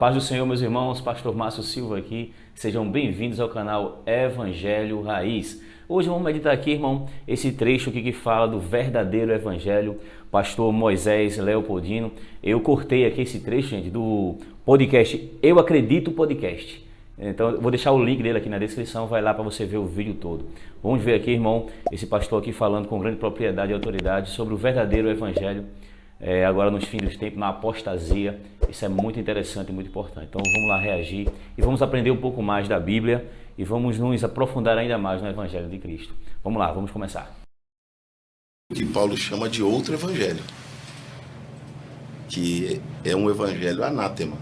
Paz do Senhor, meus irmãos, Pastor Márcio Silva aqui, sejam bem-vindos ao canal Evangelho Raiz. Hoje vamos meditar aqui, irmão, esse trecho aqui que fala do verdadeiro Evangelho, Pastor Moisés Leopoldino. Eu cortei aqui esse trecho, gente, do podcast Eu Acredito Podcast. Então, eu vou deixar o link dele aqui na descrição, vai lá para você ver o vídeo todo. Vamos ver aqui, irmão, esse pastor aqui falando com grande propriedade e autoridade sobre o verdadeiro Evangelho. Agora nos fins dos tempos, na apostasia. Isso é muito interessante e muito importante. Então vamos lá reagir e vamos aprender um pouco mais da Bíblia e vamos nos aprofundar ainda mais no Evangelho de Cristo. Vamos lá, vamos começar. O que Paulo chama de outro evangelho, que é um evangelho anátema,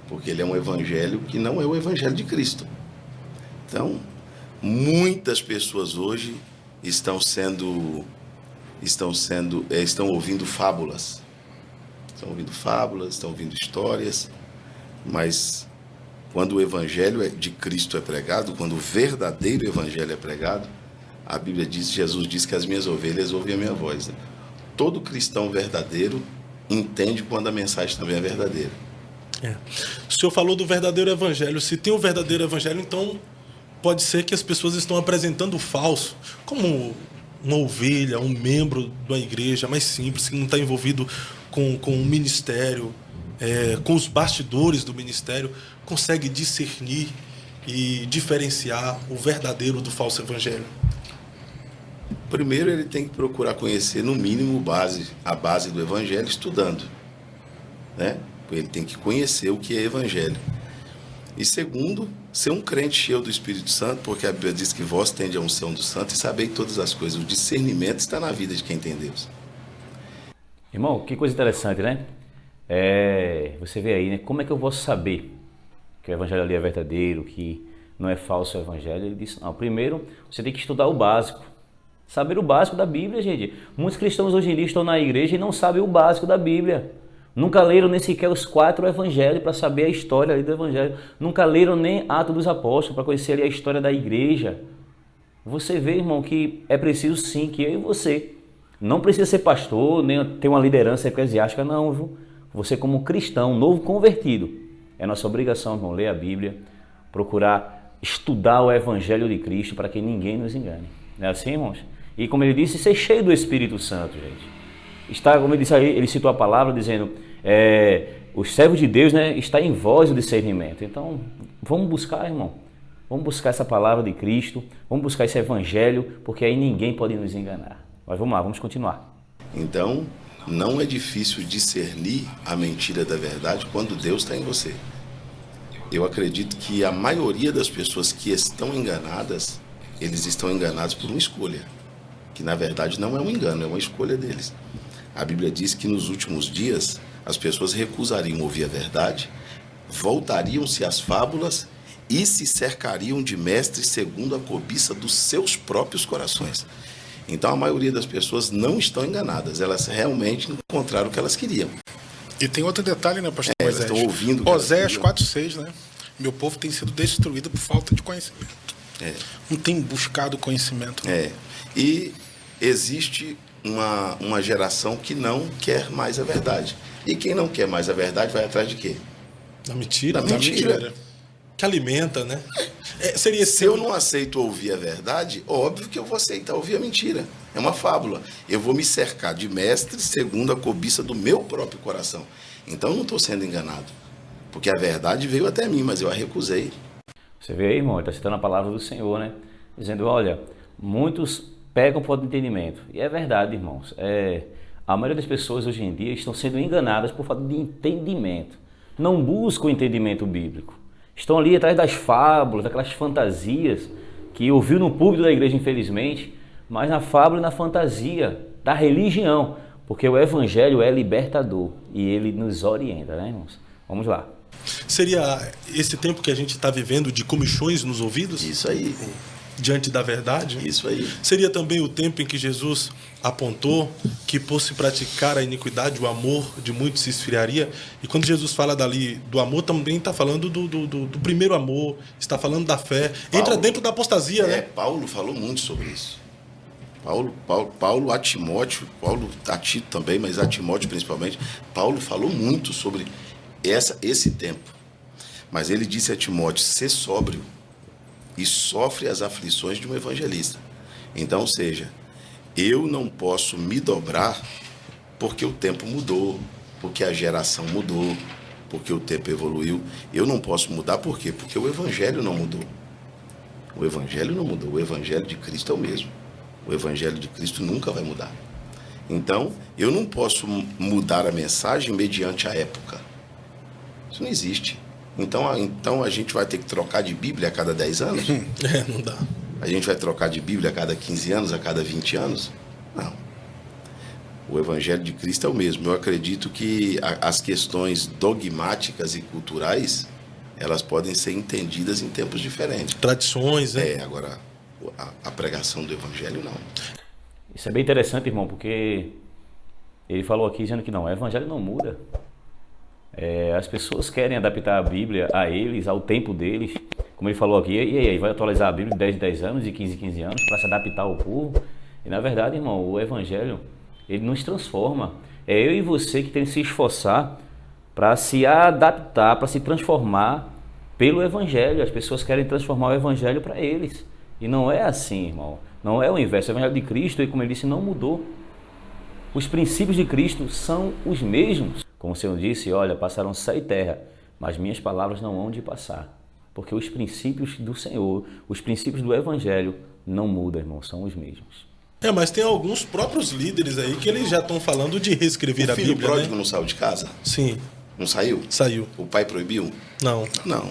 porque ele é um evangelho que não é o evangelho de Cristo. Então, muitas pessoas hoje estão ouvindo fábulas. Estão ouvindo histórias, mas quando o evangelho de Cristo é pregado, quando o verdadeiro evangelho é pregado, a Bíblia diz, Jesus diz que as minhas ovelhas ouvem a minha voz. Né? Todo cristão verdadeiro entende quando a mensagem também é verdadeira. O senhor falou do verdadeiro evangelho. Se tem o verdadeiro evangelho, então pode ser que as pessoas estão apresentando o falso como uma ovelha, um membro da igreja mais simples, que não está envolvido com o ministério, com os bastidores do ministério, consegue discernir e diferenciar o verdadeiro do falso evangelho. Primeiro, ele tem que procurar conhecer, no mínimo, a base do evangelho, estudando. Né? Ele tem que conhecer o que é evangelho. E segundo, ser um crente cheio do Espírito Santo, porque a Bíblia diz que vós tendes a unção do Santo e sabeis todas as coisas. O discernimento está na vida de quem tem Deus. Irmão, que coisa interessante, né? Você vê aí, né? Como é que eu vou saber que o Evangelho ali é verdadeiro, que não é falso o Evangelho? Ele disse, não, primeiro você tem que estudar o básico. Saber o básico da Bíblia, gente. Muitos cristãos hoje em dia estão na igreja e não sabem o básico da Bíblia. Nunca leram nem sequer os 4 evangelhos para saber a história ali do evangelho. Nunca leram nem Atos dos Apóstolos para conhecer ali a história da igreja. Você vê, irmão, que é preciso sim que eu e você, não precisa ser pastor, nem ter uma liderança eclesiástica, não, viu? Você como cristão, novo convertido, é nossa obrigação, irmão, ler a Bíblia, procurar estudar o evangelho de Cristo para que ninguém nos engane. Não é assim, irmãos? E como ele disse, ser cheio do Espírito Santo, gente. Está, como ele disse aí, ele citou a palavra dizendo, os servos de Deus, né, está em vós o discernimento. Então, vamos buscar, irmão, vamos buscar essa palavra de Cristo, vamos buscar esse evangelho, porque aí ninguém pode nos enganar. Mas vamos lá, vamos continuar. Então, não é difícil discernir a mentira da verdade quando Deus está em você. Eu acredito que a maioria das pessoas que estão enganadas, eles estão enganados por uma escolha, que na verdade não é um engano, é uma escolha deles. A Bíblia diz que nos últimos dias as pessoas recusariam ouvir a verdade, voltariam-se às fábulas e se cercariam de mestres segundo a cobiça dos seus próprios corações. Então a maioria das pessoas não estão enganadas, elas realmente encontraram o que elas queriam. E tem outro detalhe, né, pastor Moisés? Estão ouvindo. Oséias 4,6, né? Meu povo tem sido destruído por falta de conhecimento. Não tem buscado conhecimento. E existe uma geração que não quer mais a verdade. E quem não quer mais a verdade vai atrás de quê? Da mentira. Da mentira. Que alimenta, né? Se eu não aceito ouvir a verdade, óbvio que eu vou aceitar ouvir a mentira. É uma fábula. Eu vou me cercar de mestres segundo a cobiça do meu próprio coração. Então eu não estou sendo enganado. Porque a verdade veio até mim, mas eu a recusei. Você vê aí, irmão, ele está citando a palavra do Senhor, né? Dizendo, olha, muitos pegam por entendimento. E é verdade, irmãos. A maioria das pessoas hoje em dia estão sendo enganadas por falta de entendimento. Não buscam o entendimento bíblico. Estão ali atrás das fábulas, daquelas fantasias que ouviu no púlpito da igreja, infelizmente, mas na fábula e na fantasia da religião, porque o evangelho é libertador e ele nos orienta, né, irmãos? Vamos lá. Seria esse tempo que a gente está vivendo de comichões nos ouvidos? Isso aí. Diante da verdade? Isso aí. Seria também o tempo em que Jesus apontou que por se praticar a iniquidade, o amor de muitos se esfriaria? E quando Jesus fala dali do amor, também está falando do primeiro amor, está falando da fé. Entra dentro da apostasia, né? Paulo falou muito sobre isso. Paulo a Timóteo, Paulo a Tito também, mas a Timóteo principalmente, Paulo falou muito sobre esse tempo. Mas ele disse a Timóteo, ser sóbrio e sofre as aflições de um evangelista. Então, ou seja, eu não posso me dobrar porque o tempo mudou, porque a geração mudou, porque o tempo evoluiu. Eu não posso mudar por quê? Porque o evangelho não mudou. O evangelho não mudou, o evangelho de Cristo é o mesmo. O evangelho de Cristo nunca vai mudar. Então, eu não posso mudar a mensagem mediante a época. Isso não existe. Então a gente vai ter que trocar de Bíblia a cada 10 anos? Não dá. A gente vai trocar de Bíblia a cada 15 anos, a cada 20 anos? Não. O Evangelho de Cristo é o mesmo. Eu acredito que as questões dogmáticas e culturais, elas podem ser entendidas em tempos diferentes. Tradições, né? Agora, a pregação do Evangelho, não. Isso é bem interessante, irmão, porque ele falou aqui dizendo que não, o Evangelho não muda. As pessoas querem adaptar a Bíblia a eles, ao tempo deles. Como ele falou aqui, e aí, vai atualizar a Bíblia de 10 em 10 anos, de 15 em 15 anos, para se adaptar ao povo. E na verdade, irmão, o Evangelho, ele nos transforma. É eu e você que tem que se esforçar para se adaptar, para se transformar pelo Evangelho. As pessoas querem transformar o Evangelho para eles. E não é assim, irmão. Não é o inverso. O Evangelho de Cristo, e como ele disse, não mudou. Os princípios de Cristo são os mesmos. Como o Senhor disse, olha, passaram céu e terra, mas minhas palavras não hão de passar. Porque os princípios do Senhor, os princípios do Evangelho não mudam, irmão, são os mesmos. Mas tem alguns próprios líderes aí que eles já estão falando de reescrever a Bíblia, O filho pródigo, né? não saiu de casa? Sim. Não saiu? Saiu. O pai proibiu? Não. Não.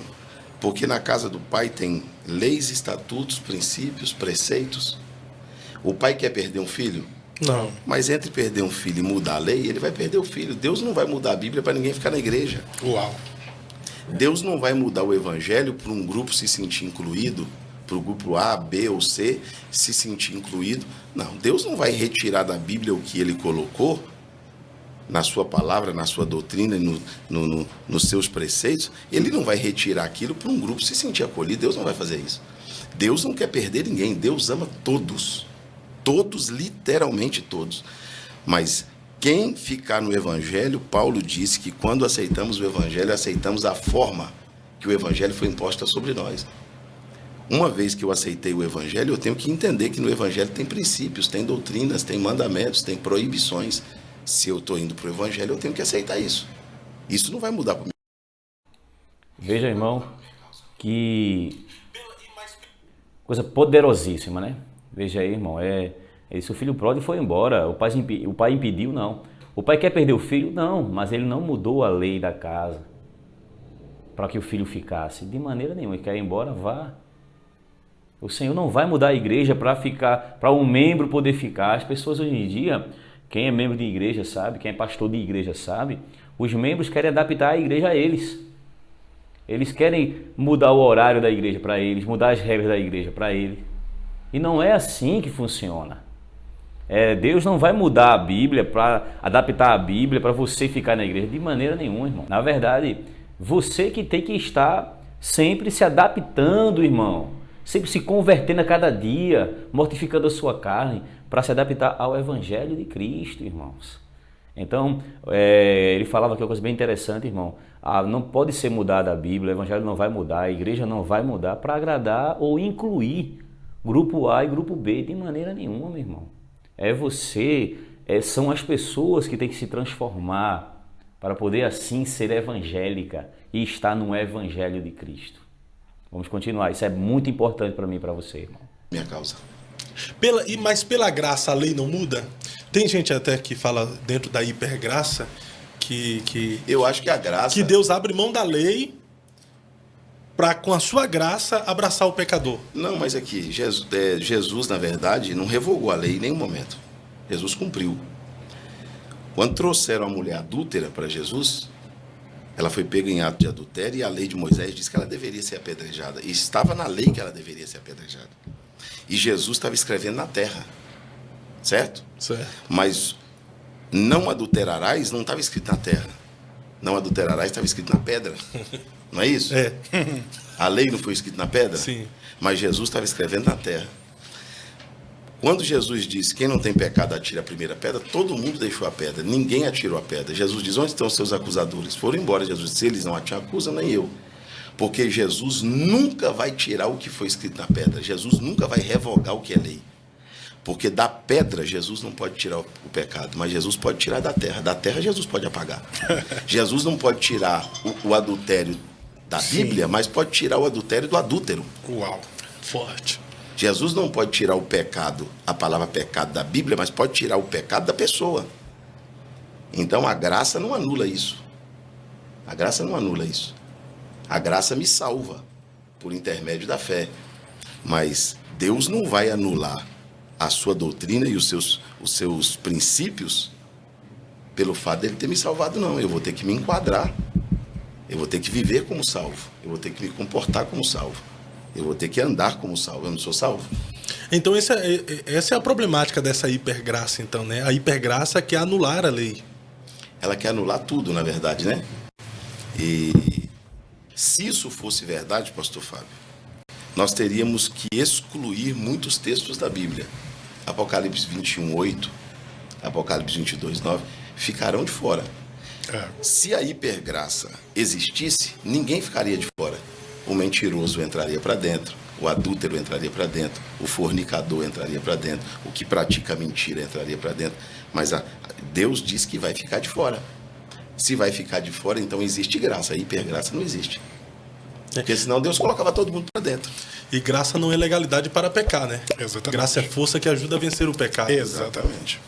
Porque na casa do pai tem leis, estatutos, princípios, preceitos. O pai quer perder um filho? Não. Mas entre perder um filho e mudar a lei, ele vai perder o filho. Deus não vai mudar a Bíblia para ninguém ficar na igreja. Uau. Deus não vai mudar o Evangelho para um grupo se sentir incluído, para o grupo A, B ou C se sentir incluído. Não, Deus não vai retirar da Bíblia o que ele colocou na sua palavra, na sua doutrina, nos seus preceitos. Ele não vai retirar aquilo para um grupo se sentir acolhido. Deus não vai fazer isso. Deus não quer perder ninguém. Deus ama todos. Todos, literalmente todos. Mas quem ficar no Evangelho, Paulo disse que quando aceitamos o Evangelho, aceitamos a forma que o Evangelho foi imposta sobre nós. Uma vez que eu aceitei o Evangelho, eu tenho que entender que no Evangelho tem princípios, tem doutrinas, tem mandamentos, tem proibições. Se eu estou indo para o Evangelho, eu tenho que aceitar isso. Isso não vai mudar comigo. Veja, irmão, que coisa poderosíssima, né? Veja aí, irmão, esse o filho pródigo foi embora, o pai impediu, não. O pai quer perder o filho? Não, mas ele não mudou a lei da casa para que o filho ficasse. De maneira nenhuma, ele quer ir embora, vá. O Senhor não vai mudar a igreja para um membro poder ficar. As pessoas hoje em dia, quem é membro de igreja sabe, quem é pastor de igreja sabe, os membros querem adaptar a igreja a eles. Eles querem mudar o horário da igreja para eles, mudar as regras da igreja para eles. E não é assim que funciona. Deus não vai mudar a Bíblia, para adaptar a Bíblia para você ficar na igreja. De maneira nenhuma, irmão. Na verdade, você que tem que estar sempre se adaptando, irmão. Sempre se convertendo a cada dia, mortificando a sua carne, para se adaptar ao Evangelho de Cristo, irmãos. Então, ele falava aqui uma coisa bem interessante, irmão. Não pode ser mudada a Bíblia, o Evangelho não vai mudar, a igreja não vai mudar para agradar ou incluir grupo A e grupo B, de maneira nenhuma, meu irmão. São as pessoas que têm que se transformar para poder assim ser evangélica e estar no Evangelho de Cristo. Vamos continuar, isso é muito importante para mim e para você, irmão. Minha causa. Mas pela graça a lei não muda? Tem gente até que fala dentro da hipergraça que eu acho que a graça... que Deus abre mão da lei para, com a sua graça, abraçar o pecador. Não, mas aqui, Jesus, na verdade, não revogou a lei em nenhum momento. Jesus cumpriu. Quando trouxeram a mulher adúltera para Jesus, ela foi pega em ato de adultério e a lei de Moisés diz que ela deveria ser apedrejada. E estava na lei que ela deveria ser apedrejada. E Jesus estava escrevendo na terra. Certo? Certo. Mas não adulterarás não estava escrito na terra. Não adulterarás estava escrito na pedra. Não é isso? É. A lei não foi escrita na pedra? Sim. Mas Jesus estava escrevendo na terra. Quando Jesus disse, quem não tem pecado atira a primeira pedra, todo mundo deixou a pedra. Ninguém atirou a pedra. Jesus diz, onde estão os seus acusadores? Foram embora. Jesus disse, eles não te acusam, nem eu. Porque Jesus nunca vai tirar o que foi escrito na pedra. Jesus nunca vai revogar o que é lei. Porque da pedra Jesus não pode tirar o pecado, mas Jesus pode tirar da terra. Da terra Jesus pode apagar. Jesus não pode tirar o adultério da Bíblia, mas pode tirar o adultério do adúltero. Uau, forte. Jesus não pode tirar o pecado, a palavra pecado da Bíblia, mas pode tirar o pecado da pessoa. Então a graça não anula isso. A graça não anula isso. A graça me salva por intermédio da fé. Mas Deus não vai anular a sua doutrina e os seus princípios pelo fato dele ter me salvado, não. Eu vou ter que me enquadrar. Eu vou ter que viver como salvo. Eu vou ter que me comportar como salvo. Eu vou ter que andar como salvo. Eu não sou salvo. Então essa é a problemática dessa hipergraça, então, né? A hipergraça quer anular a lei. Ela quer anular tudo, na verdade, né? E se isso fosse verdade, pastor Fábio, nós teríamos que excluir muitos textos da Bíblia. Apocalipse 21:8, Apocalipse 22:9, ficarão de fora. Se a hipergraça existisse, ninguém ficaria de fora. O mentiroso entraria para dentro, o adúltero entraria para dentro, o fornicador entraria para dentro, o que pratica mentira entraria para dentro. Mas Deus diz que vai ficar de fora. Se vai ficar de fora, então existe graça. A hipergraça não existe. Porque senão Deus colocava todo mundo para dentro. E graça não é legalidade para pecar, né? Exatamente. Graça é força que ajuda a vencer o pecado. Exatamente.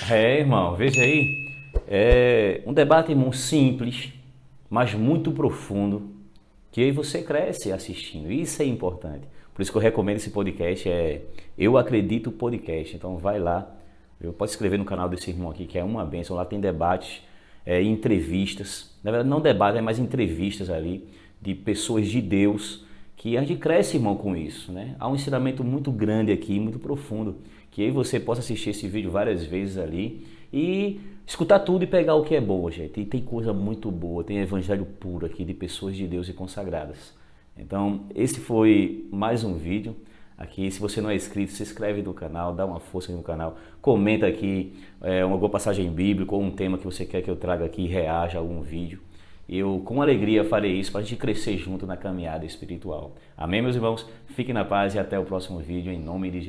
Irmão, veja aí. É um debate, irmão, simples, mas muito profundo, que aí você cresce assistindo. Isso é importante. Por isso que eu recomendo esse podcast, Eu Acredito Podcast. Então vai lá, pode se inscrever no canal desse irmão aqui, que é uma bênção. Lá tem debates, entrevistas. Na verdade, não debate, é mais entrevistas ali de pessoas de Deus, que a gente cresce, irmão, com isso, né? Há um ensinamento muito grande aqui, muito profundo, que aí você possa assistir esse vídeo várias vezes ali e escutar tudo e pegar o que é bom, gente. E tem coisa muito boa, tem evangelho puro aqui de pessoas de Deus e consagradas. Então, esse foi mais um vídeo aqui. Se você não é inscrito, se inscreve no canal, dá uma força aqui no canal, comenta aqui uma boa passagem bíblica ou um tema que você quer que eu traga aqui e reaja a algum vídeo. Eu, com alegria, farei isso para a gente crescer junto na caminhada espiritual. Amém, meus irmãos? Fiquem na paz e até o próximo vídeo, em nome de Jesus.